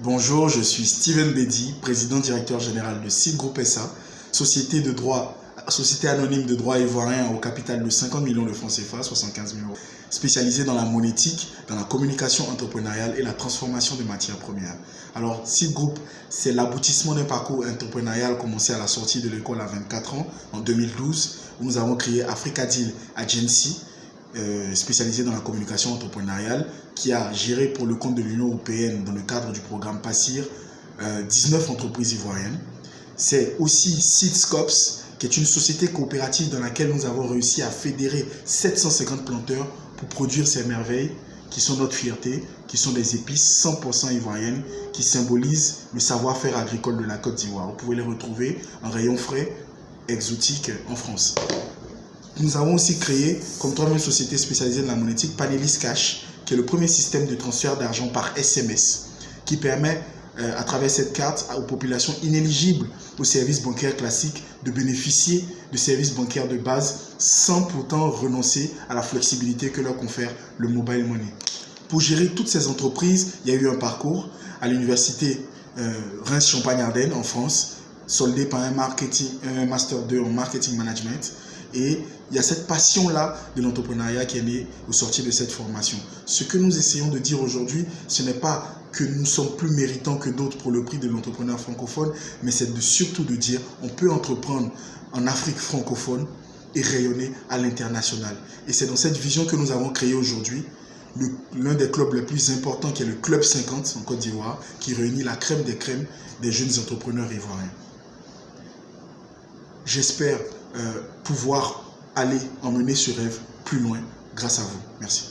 Bonjour, je suis Steven Bedi, président directeur général de Seed Group SA, société anonyme de droit ivoirien au capital de 50 millions de francs CFA, 75 000 euros, spécialisée dans la monétique, dans la communication entrepreneuriale et la transformation de matières premières. Alors, Seed Group, c'est l'aboutissement d'un parcours entrepreneurial commencé à la sortie de l'école à 24 ans, en 2012, où nous avons créé Africa Deal Agency, spécialisé dans la communication entrepreneuriale, qui a géré pour le compte de l'Union européenne dans le cadre du programme PASSIR 19 entreprises ivoiriennes. C'est aussi Seedscops, qui est une société coopérative dans laquelle nous avons réussi à fédérer 750 planteurs pour produire ces merveilles qui sont notre fierté, qui sont des épices 100% ivoiriennes, qui symbolisent le savoir-faire agricole de la Côte d'Ivoire. Vous pouvez les retrouver en rayon frais, exotique en France. Nous avons aussi créé, comme troisième société spécialisée dans la monétique, Panelis Cash, qui est le premier système de transfert d'argent par SMS, qui permet, à travers cette carte, aux populations inéligibles aux services bancaires classiques de bénéficier de services bancaires de base sans pourtant renoncer à la flexibilité que leur confère le mobile money. Pour gérer toutes ces entreprises, il y a eu un parcours à l'université Reims-Champagne-Ardenne en France, soldé par un Master 2 en Marketing Management. Et il y a cette passion-là de l'entrepreneuriat qui est née au sortir de cette formation. Ce que nous essayons de dire aujourd'hui, ce n'est pas que nous sommes plus méritants que d'autres pour le prix de l'entrepreneur francophone, mais c'est surtout de dire on peut entreprendre en Afrique francophone et rayonner à l'international. Et c'est dans cette vision que nous avons créé aujourd'hui l'un des clubs les plus importants, qui est le Club 50 en Côte d'Ivoire, qui réunit la crème des crèmes des jeunes entrepreneurs ivoiriens. J'espère pouvoir aller emmener ce rêve plus loin grâce à vous. Merci.